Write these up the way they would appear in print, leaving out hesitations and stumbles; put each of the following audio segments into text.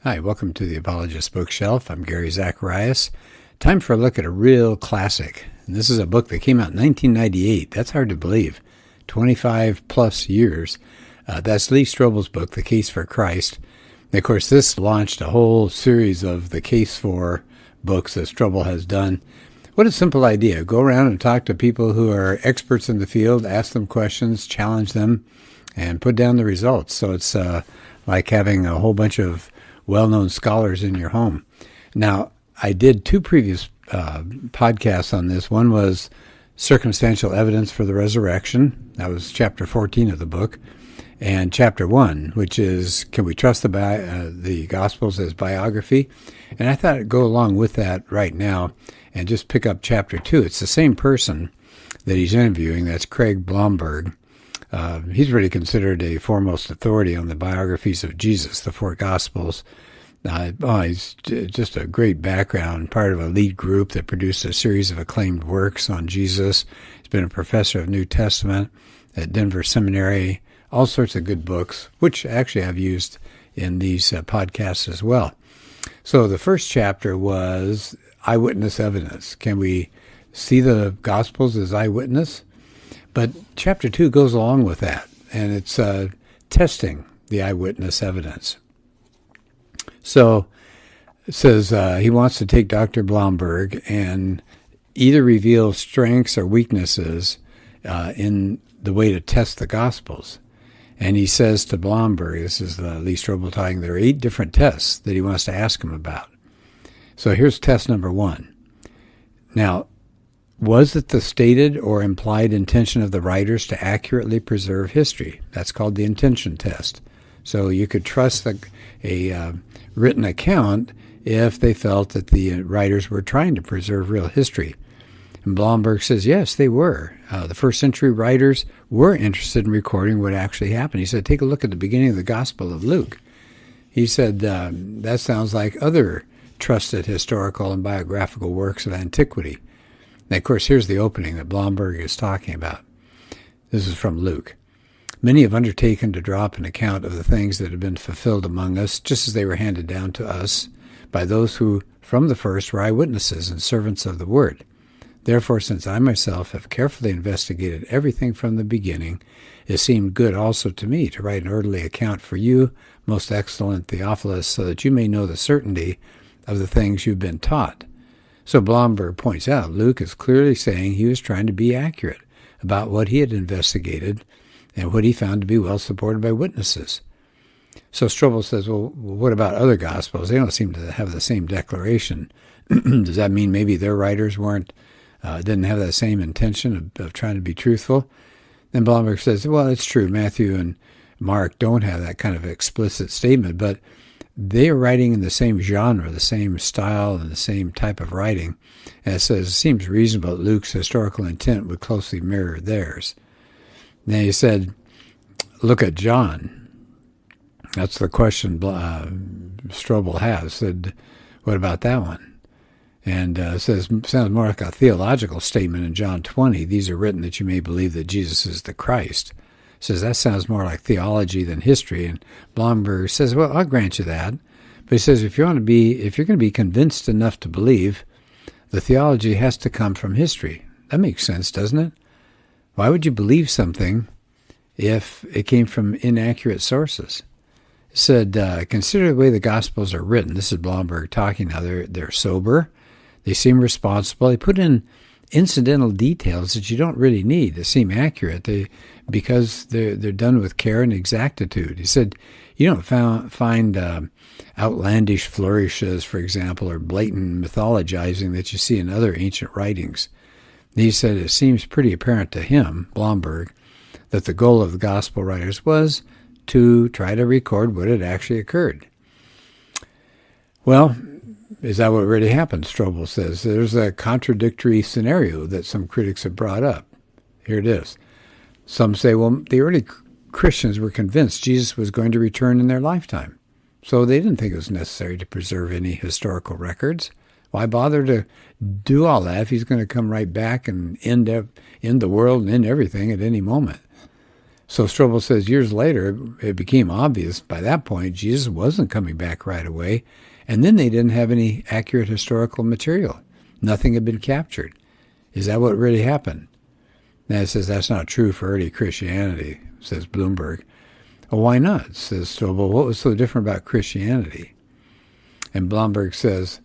Hi, welcome to the Apologist Bookshelf. I'm Gary Zacharias. Time for a look at a real classic. And this is a book that came out in 1998. That's hard to believe. 25 plus years. That's Lee Strobel's book, The Case for Christ. And of course, this launched a whole series of the Case for books that Strobel has done. What a simple idea. Go around and talk to people who are experts in the field, ask them questions, challenge them, and put down the results. So it's like having a whole bunch of well-known scholars in your home. Now, I did two previous podcasts on this. One was Circumstantial Evidence for the Resurrection. That was chapter 14 of the book. And chapter 1, which is Can We Trust the Gospels as Biography? And I thought I'd go along with that right now and just pick up chapter 2. It's the same person that he's interviewing. That's Craig Blomberg. He's really considered a foremost authority on the biographies of Jesus, the four Gospels. He's just a great background, part of a lead group that produced a series of acclaimed works on Jesus. He's been a professor of New Testament at Denver Seminary, all sorts of good books, which actually I've used in these podcasts as well. So the first chapter was eyewitness evidence. Can we see the Gospels as eyewitness? But chapter 2 goes along with that, and it's testing the eyewitness evidence. So it says he wants to take Dr. Blomberg and either reveal strengths or weaknesses in the way to test the Gospels. And he says to Blomberg, this is Lee Strobel talking, there are 8 different tests that he wants to ask him about. So here's test number 1. Now, was it the stated or implied intention of the writers to accurately preserve history? That's called the intention test. So you could trust a written account if they felt that the writers were trying to preserve real history. And Blomberg says, yes, they were. The first century writers were interested in recording what actually happened. He said, take a look at the beginning of the Gospel of Luke. He said, that sounds like other trusted historical and biographical works of antiquity. And of course, here's the opening that Blomberg is talking about. This is from Luke. Many have undertaken to draw up an account of the things that have been fulfilled among us, just as they were handed down to us by those who from the first were eyewitnesses and servants of the word. Therefore, since I myself have carefully investigated everything from the beginning, it seemed good also to me to write an orderly account for you, most excellent Theophilus, so that you may know the certainty of the things you've been taught. So Blomberg points out Luke is clearly saying he was trying to be accurate about what he had investigated and what he found to be well supported by witnesses. So Strobel says, well, what about other Gospels? They don't seem to have the same declaration. Does that mean maybe their writers didn't have that same intention of trying to be truthful? Then Blomberg says, well, it's true. Matthew and Mark don't have that kind of explicit statement, but they are writing in the same genre, the same style, and the same type of writing. And it says, it seems reasonable that Luke's historical intent would closely mirror theirs. Then he said, look at John. That's the question Strobel has. Said, what about that one? And says, sounds more like a theological statement in John 20. These are written that you may believe that Jesus is the Christ. Says that sounds more like theology than history. And Blomberg says, well, I'll grant you that. But he says, if you're going to be convinced enough to believe, the theology has to come from history. That makes sense, doesn't it? Why would you believe something if it came from inaccurate sources? He said, consider the way the Gospels are written. This is Blomberg talking now. They're sober. They seem responsible. They put in incidental details that you don't really need to seem accurate because they're done with care and exactitude. He said, you don't find outlandish flourishes, for example, or blatant mythologizing that you see in other ancient writings. He said it seems pretty apparent to him, Blomberg, that the goal of the gospel writers was to try to record what had actually occurred. Well, is that what really happened? Strobel says there's a contradictory scenario that some critics have brought up. Here it is. Some say, well, the early Christians were convinced Jesus was going to return in their lifetime, so they didn't think it was necessary to preserve any historical records. Why bother to do all that if he's going to come right back and end the world and end everything at any moment? So Strobel says years later, it became obvious by that point Jesus wasn't coming back right away, and then they didn't have any accurate historical material. Nothing had been captured. Is that what really happened? Now it says that's not true for early Christianity, says Blomberg. Well, why not, says Strobel. What was so different about Christianity? And Blomberg says,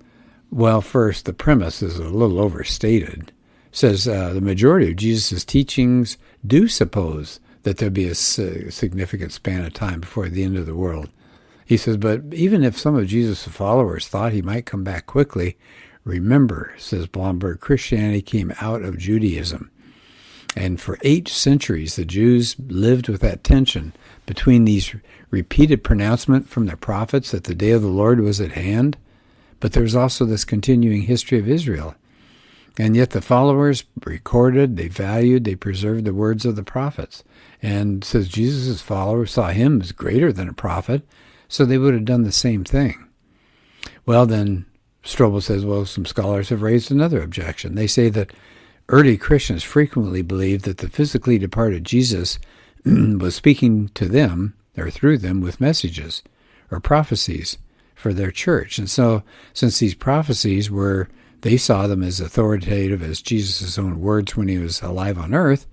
well, first, the premise is a little overstated. It says the majority of Jesus' teachings do suppose that there'll be a significant span of time before the end of the world. He says, but even if some of Jesus' followers thought he might come back quickly, remember, says Blomberg, Christianity came out of Judaism. And for 8 centuries, the Jews lived with that tension between these repeated pronouncements from their prophets that the day of the Lord was at hand, but there's also this continuing history of Israel. And yet the followers recorded, they valued, they preserved the words of the prophets. And says Jesus' followers saw him as greater than a prophet, so they would have done the same thing. Well, then Strobel says, well, some scholars have raised another objection. They say that early Christians frequently believed that the physically departed Jesus was speaking to them, or through them, with messages or prophecies for their church. And so, since these prophecies were, they saw them as authoritative as Jesus' own words when he was alive on earth,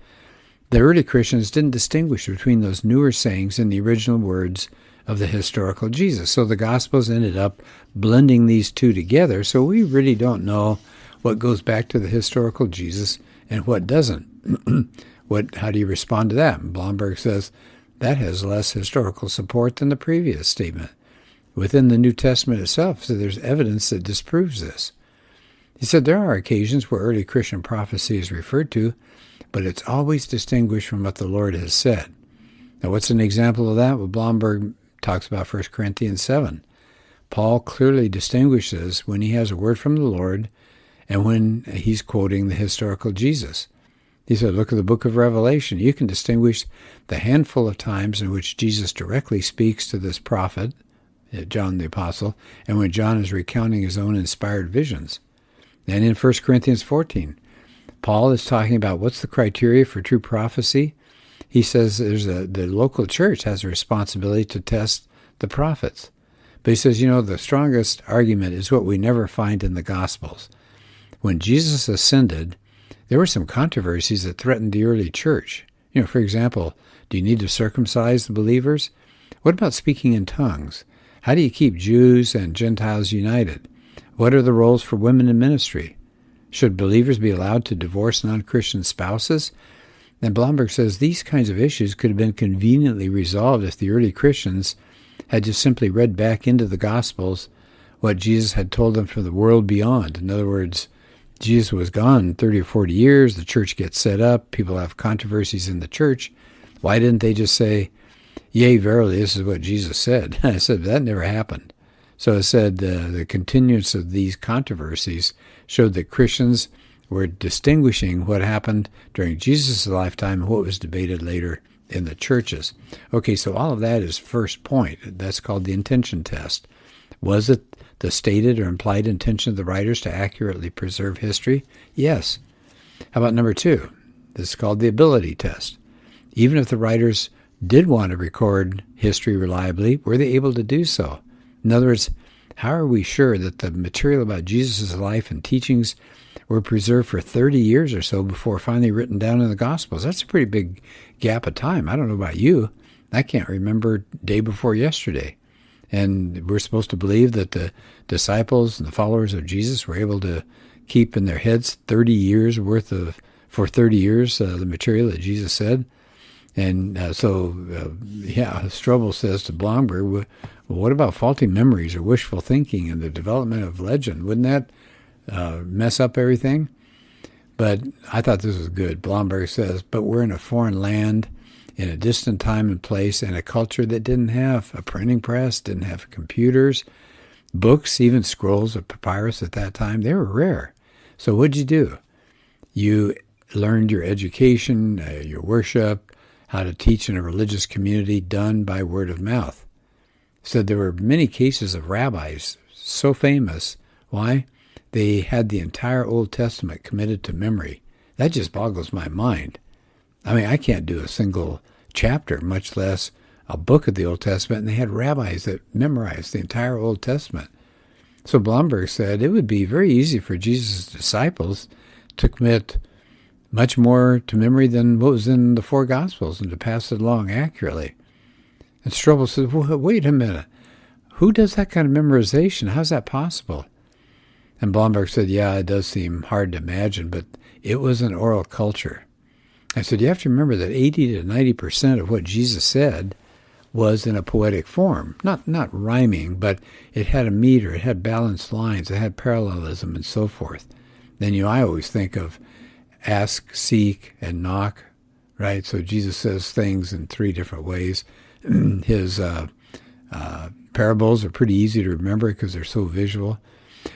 the early Christians didn't distinguish between those newer sayings and the original words of the historical Jesus. So the Gospels ended up blending these two together, so we really don't know what goes back to the historical Jesus and what doesn't. How do you respond to that? And Blomberg says that has less historical support than the previous statement. Within the New Testament itself, so there's evidence that disproves this. He said there are occasions where early Christian prophecy is referred to, but it's always distinguished from what the Lord has said. Now, what's an example of that? Well, Blomberg talks about 1 Corinthians 7. Paul clearly distinguishes when he has a word from the Lord and when he's quoting the historical Jesus. He said, look at the book of Revelation. You can distinguish the handful of times in which Jesus directly speaks to this prophet, John the Apostle, and when John is recounting his own inspired visions. And in 1 Corinthians 14, Paul is talking about what's the criteria for true prophecy. He says the local church has a responsibility to test the prophets. But he says, the strongest argument is what we never find in the Gospels. When Jesus ascended, there were some controversies that threatened the early church. For example, do you need to circumcise the believers? What about speaking in tongues? How do you keep Jews and Gentiles united? What are the roles for women in ministry? Should believers be allowed to divorce non-Christian spouses? And Blomberg says these kinds of issues could have been conveniently resolved if the early Christians had just simply read back into the Gospels what Jesus had told them from the world beyond. In other words, Jesus was gone 30 or 40 years, the church gets set up, people have controversies in the church. Why didn't they just say, yea, verily, this is what Jesus said? I said, that never happened. So it said the continuance of these controversies showed that Christians were distinguishing what happened during Jesus' lifetime and what was debated later in the churches. Okay, so all of that is first point. That's called the intention test. Was it the stated or implied intention of the writers to accurately preserve history? Yes. How about number 2? This is called the ability test. Even if the writers did want to record history reliably, were they able to do so? In other words, how are we sure that the material about Jesus' life and teachings were preserved for 30 years or so before finally written down in the Gospels? That's a pretty big gap of time. I don't know about you. I can't remember day before yesterday. And we're supposed to believe that the disciples and the followers of Jesus were able to keep in their heads 30 years worth of, for 30 years, the material that Jesus said. And Strobel says to Blomberg, well, what about faulty memories or wishful thinking and the development of legend? Wouldn't that mess up everything? But I thought this was good. Blomberg says, but we're in a foreign land, in a distant time and place, and a culture that didn't have a printing press, didn't have computers, books, even scrolls of papyrus at that time. They were rare. So what'd you do? You learned your education, your worship, how to teach in a religious community done by word of mouth. So there were many cases of rabbis so famous. Why? They had the entire Old Testament committed to memory. That just boggles my mind. I mean, I can't do a single chapter, much less a book of the Old Testament, and they had rabbis that memorized the entire Old Testament. So Blomberg said it would be very easy for Jesus' disciples to commit much more to memory than what was in the four Gospels and to pass it along accurately. And Strobel said, well, wait a minute. Who does that kind of memorization? How's that possible? And Blomberg said, yeah, it does seem hard to imagine, but it was an oral culture. I said, you have to remember that 80 to 90% of what Jesus said was in a poetic form. Not rhyming, but it had a meter, it had balanced lines, it had parallelism and so forth. Then I always think of ask, seek, and knock, right? So Jesus says things in three different ways. His parables are pretty easy to remember because they're so visual.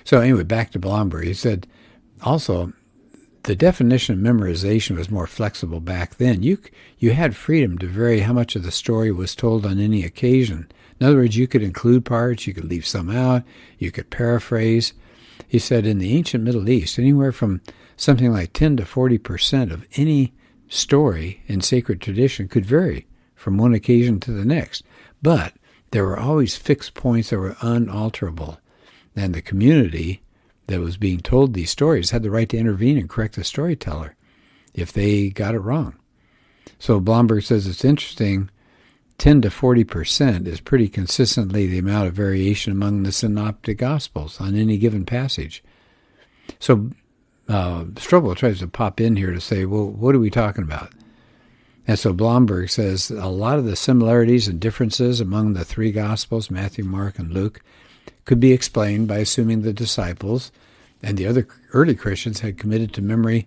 So anyway, back to Blomberg. He said, also, the definition of memorization was more flexible back then. You had freedom to vary how much of the story was told on any occasion. In other words, you could include parts, you could leave some out, you could paraphrase. He said in the ancient Middle East, anywhere from something like 10 to 40% of any story in sacred tradition could vary from one occasion to the next. But there were always fixed points that were unalterable. And the community that was being told these stories had the right to intervene and correct the storyteller if they got it wrong. So Blomberg says it's interesting, 10 to 40% is pretty consistently the amount of variation among the synoptic gospels on any given passage. So Strobel tries to pop in here to say, well, what are we talking about? And so Blomberg says a lot of the similarities and differences among the three gospels, Matthew, Mark, and Luke, could be explained by assuming the disciples and the other early Christians had committed to memory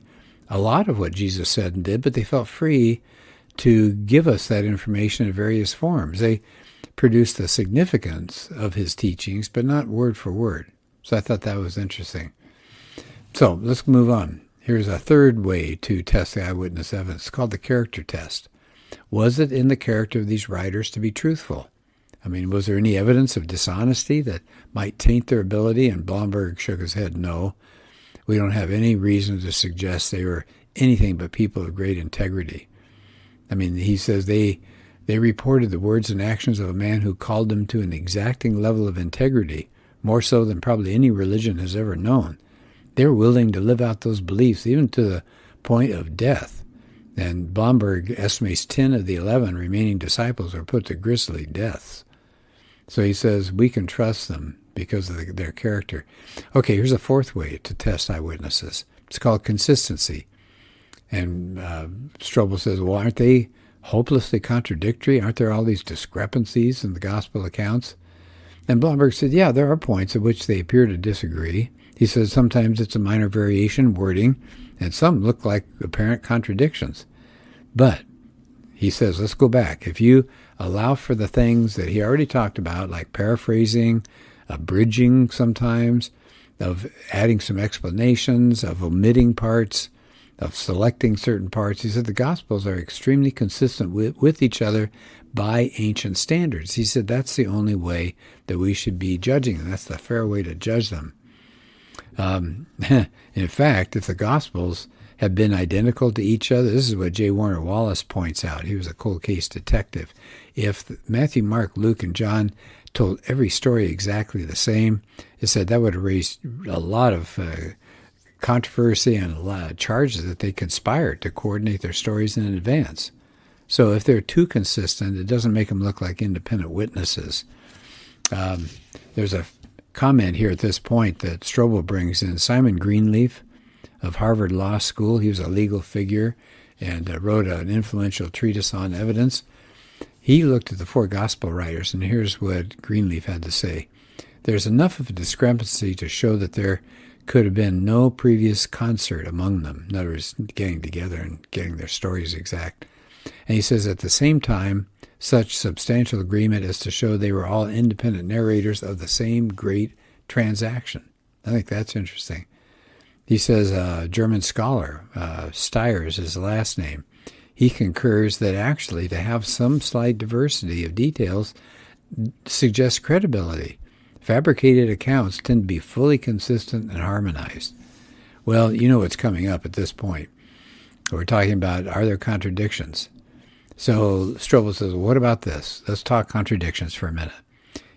a lot of what Jesus said and did, but they felt free to give us that information in various forms. They produced the significance of his teachings, but not word for word. So I thought that was interesting. So let's move on. Here's a third way to test the eyewitness evidence. It's called the character test. Was it in the character of these writers to be truthful? I mean, was there any evidence of dishonesty that might taint their ability? And Blomberg shook his head, no. We don't have any reason to suggest they were anything but people of great integrity. I mean, he says they reported the words and actions of a man who called them to an exacting level of integrity, more so than probably any religion has ever known. They were willing to live out those beliefs, even to the point of death. And Blomberg estimates 10 of the 11 remaining disciples were put to grisly deaths. So he says we can trust them because of their character. Okay, here's a fourth way to test eyewitnesses. It's called consistency. And Strobel says, well, aren't they hopelessly contradictory? Aren't there all these discrepancies in the gospel accounts? And Blomberg said, yeah, there are points at which they appear to disagree. He says sometimes it's a minor variation in wording, and some look like apparent contradictions. But he says, let's go back. If you allow for the things that he already talked about, like paraphrasing, abridging sometimes, of adding some explanations, of omitting parts, of selecting certain parts, he said the Gospels are extremely consistent with each other by ancient standards. He said that's the only way that we should be judging them. That's the fair way to judge them. In fact, if the Gospels have been identical to each other, this is what J. Warner Wallace points out. He was a cold case detective. If Matthew, Mark, Luke, and John told every story exactly the same, it said that would have raised a lot of controversy and a lot of charges that they conspired to coordinate their stories in advance. So if they're too consistent, it doesn't make them look like independent witnesses. There's a comment here at this point that Strobel brings in. Simon Greenleaf of Harvard Law School, he was a legal figure and wrote an influential treatise on evidence. He looked at the four gospel writers, and here's what Greenleaf had to say. There's enough of a discrepancy to show that there could have been no previous concert among them. In other words, getting together and getting their stories exact. And he says at the same time, such substantial agreement as to show they were all independent narrators of the same great transaction. I think that's interesting. He says a German scholar, Steyer is his last name, he concurs that actually to have some slight diversity of details suggests credibility. Fabricated accounts tend to be fully consistent and harmonized. Well, you know what's coming up at this point. We're talking about, are there contradictions? So Strobel says, well, what about this? Let's talk contradictions for a minute.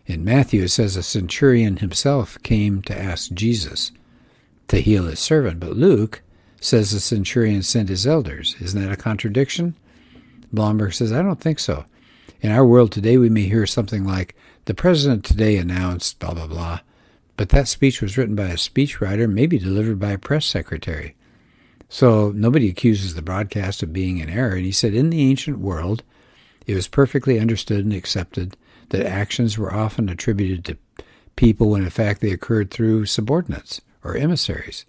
In Matthew, it says a centurion himself came to ask Jesus to heal his servant. But Luke says the centurion sent his elders. Isn't that a contradiction? Blomberg says, I don't think so. In our world today, we may hear something like, the president today announced blah, blah, blah. But that speech was written by a speechwriter, maybe delivered by a press secretary. So nobody accuses the broadcast of being in error. And he said, in the ancient world, it was perfectly understood and accepted that actions were often attributed to people when in fact they occurred through subordinates or emissaries.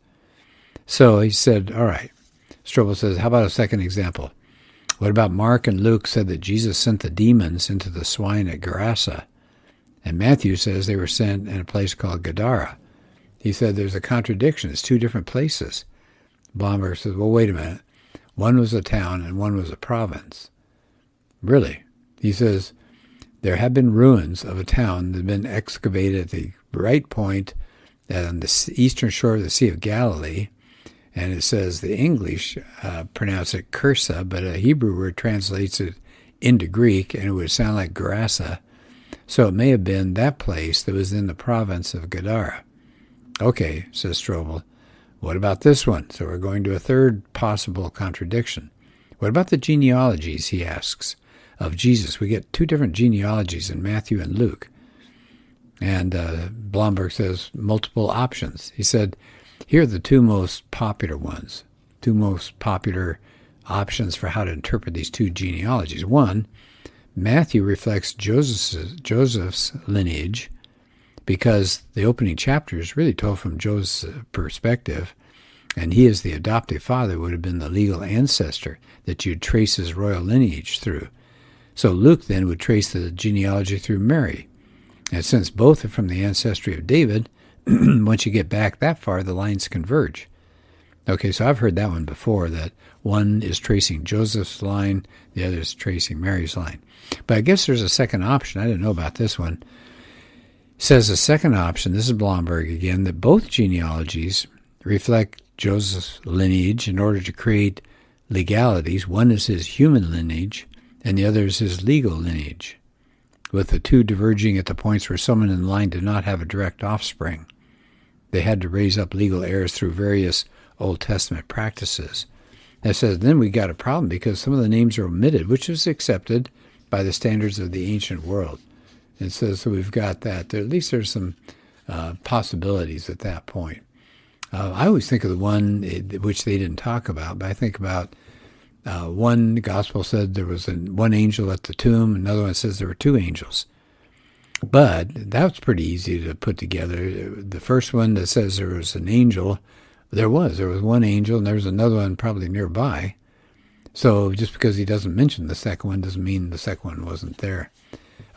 So he said, all right. Strobel says, how about a second example? What about Mark and Luke said that Jesus sent the demons into the swine at Gerasa? And Matthew says they were sent in a place called Gadara. He said there's a contradiction. It's two different places. Blomberg says, well, wait a minute. One was a town and one was a province. Really? He says, there have been ruins of a town that have been excavated at the right point on the eastern shore of the Sea of Galilee. And it says the English pronounce it Cursa, but a Hebrew word translates it into Greek, and it would sound like Gerasa. So it may have been that place that was in the province of Gadara. Okay, says Strobel. What about this one? So we're going to a third possible contradiction. What about the genealogies, he asks, of Jesus? We get two different genealogies in Matthew and Luke. And Blomberg says multiple options. He said, here are the two most popular ones, two most popular options for how to interpret these two genealogies. One, Matthew reflects Joseph's lineage because the opening chapter is really told from Joseph's perspective, and he as the adoptive father would have been the legal ancestor that you'd trace his royal lineage through. So Luke then would trace the genealogy through Mary. And since both are from the ancestry of David, once you get back that far, the lines converge. Okay, so I've heard that one before, that one is tracing Joseph's line, the other is tracing Mary's line. But I guess there's a second option. I didn't know about this one. It says the second option, this is Blomberg again, that both genealogies reflect Joseph's lineage in order to create legalities. One is his human lineage, and the other is his legal lineage, with the two diverging at the points where someone in line did not have a direct offspring. They had to raise up legal heirs through various Old Testament practices. That says, then we got a problem because some of the names are omitted, which is accepted by the standards of the ancient world. It says, so we've got that. At least there's some possibilities at that point. I always think of the one which they didn't talk about, but I think about one gospel said there was one angel at the tomb, another one says there were two angels. But that's pretty easy to put together. The first one that says there was an angel, there was one angel, and there was another one probably nearby. So just because he doesn't mention the second one doesn't mean the second one wasn't there.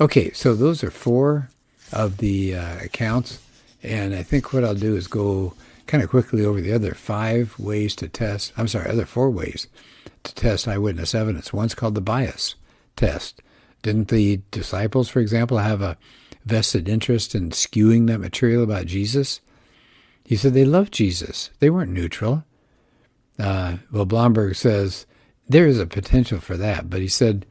Okay, so those are four of the accounts, and I think what I'll do is go kind of quickly over the other other 4 ways to test eyewitness evidence. One's called the bias test. Didn't the disciples, for example, have a vested interest in skewing that material about Jesus? He said they loved Jesus. They weren't neutral. Blomberg says there is a potential for that, but he said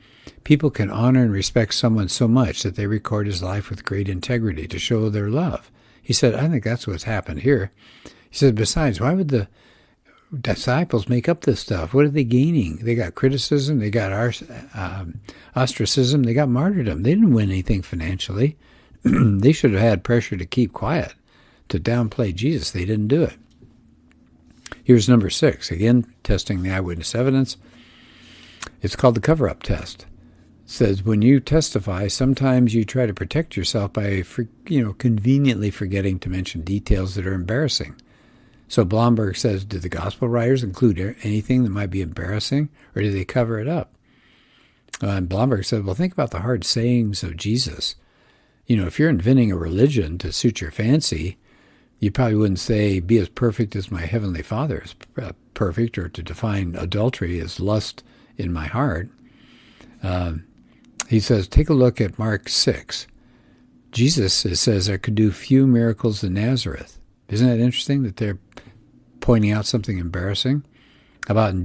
people can honor and respect someone so much that they record his life with great integrity to show their love. He said, I think that's what's happened here. He said, besides, why would the disciples make up this stuff? What are they gaining? They got criticism, they got ostracism, they got martyrdom. They didn't win anything financially. They should have had pressure to keep quiet, to downplay Jesus. They didn't do it. Here's number 6, again, testing the eyewitness evidence. It's called the cover-up test. It says when you testify, sometimes you try to protect yourself by conveniently forgetting to mention details that are embarrassing. So Blomberg says, did the gospel writers include anything that might be embarrassing, or did they cover it up? And Blomberg said, well, think about the hard sayings of Jesus. If you're inventing a religion to suit your fancy, you probably wouldn't say, be as perfect as my heavenly Father is perfect, or to define adultery as lust in my heart. He says, take a look at Mark 6. Jesus, it says, there could do few miracles in Nazareth. Isn't that interesting that they're pointing out something embarrassing? About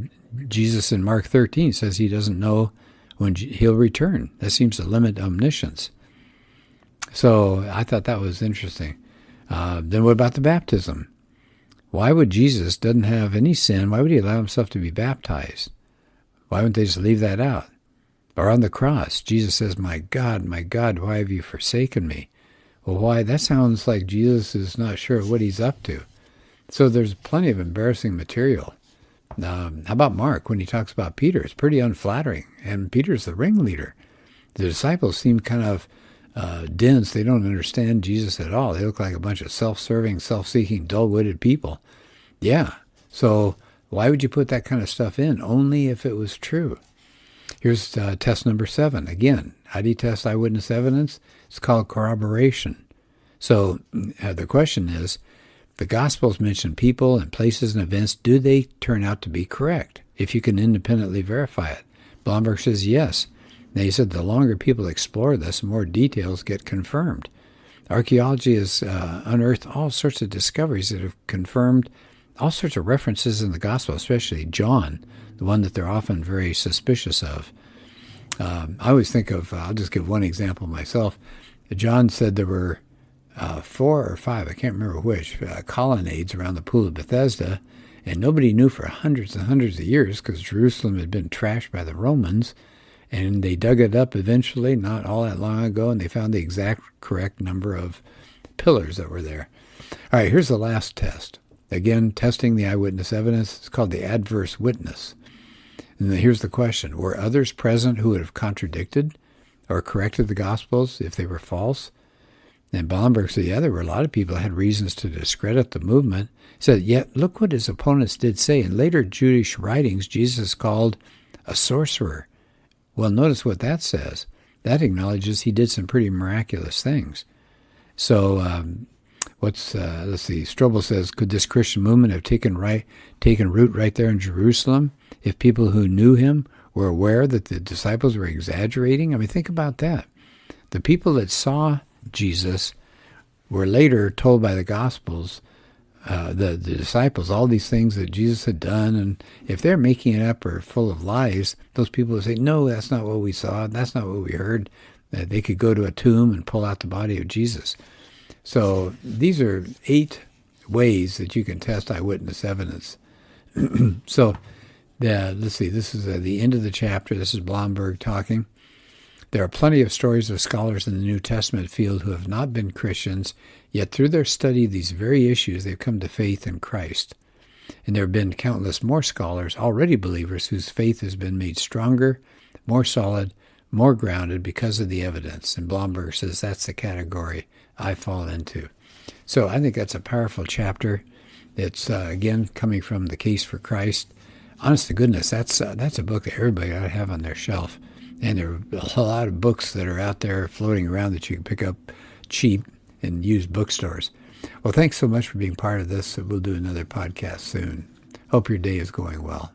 Jesus in Mark 13 says he doesn't know when he'll return. That seems to limit omniscience. So I thought that was interesting. Then what about the baptism? Why would Jesus doesn't have any sin? Why would he allow himself to be baptized? Why wouldn't they just leave that out? Or on the cross, Jesus says, my God, why have you forsaken me? Well, why? That sounds like Jesus is not sure what he's up to. So there's plenty of embarrassing material. How about Mark? When he talks about Peter, it's pretty unflattering. And Peter's the ringleader. The disciples seem kind of dense. They don't understand Jesus at all. They look like a bunch of self-serving, self-seeking, dull-witted people. Yeah. So why would you put that kind of stuff in? Only if it was true. Here's test number 7. Again, how do you test eyewitness evidence? It's called corroboration. So the question is, the Gospels mention people and places and events. Do they turn out to be correct if you can independently verify it? Blomberg says yes. Now, he said the longer people explore this, the more details get confirmed. Archaeology has unearthed all sorts of discoveries that have confirmed all sorts of references in the Gospel, especially John, the one that they're often very suspicious of. I always think of, I'll just give one example myself. John said there were 4 or 5, I can't remember which, colonnades around the Pool of Bethesda, and nobody knew for hundreds and hundreds of years because Jerusalem had been trashed by the Romans, and they dug it up eventually, not all that long ago, and they found the exact correct number of pillars that were there. All right, here's the last test. Again, testing the eyewitness evidence. It's called the adverse witness. And then here's the question. Were others present who would have contradicted or corrected the Gospels if they were false? And Blomberg said, yeah, there were a lot of people who had reasons to discredit the movement. He said, yet look what his opponents did say. In later Jewish writings, Jesus is called a sorcerer. Well, notice what that says. That acknowledges he did some pretty miraculous things. So let's see, Strobel says, could this Christian movement have taken root right there in Jerusalem if people who knew him were aware that the disciples were exaggerating? I mean, think about that. The people that saw Jesus were later told by the Gospels, the disciples, all these things that Jesus had done, and if they're making it up or full of lies, those people would say, no, that's not what we saw, that's not what we heard. They could go to a tomb and pull out the body of Jesus. So these are 8 ways that you can test eyewitness evidence. So let's see, this is the end of the chapter. This is Blomberg talking. There are plenty of stories of scholars in the New Testament field who have not been Christians, yet through their study of these very issues, they've come to faith in Christ. And there have been countless more scholars, already believers, whose faith has been made stronger, more solid, more grounded because of the evidence. And Blomberg says that's the category I fall into. So I think that's a powerful chapter. It's, again, coming from The Case for Christ. Honest to goodness, that's a book that everybody ought to have on their shelf. And there are a lot of books that are out there floating around that you can pick up cheap in used bookstores. Well, thanks so much for being part of this. We'll do another podcast soon. Hope your day is going well.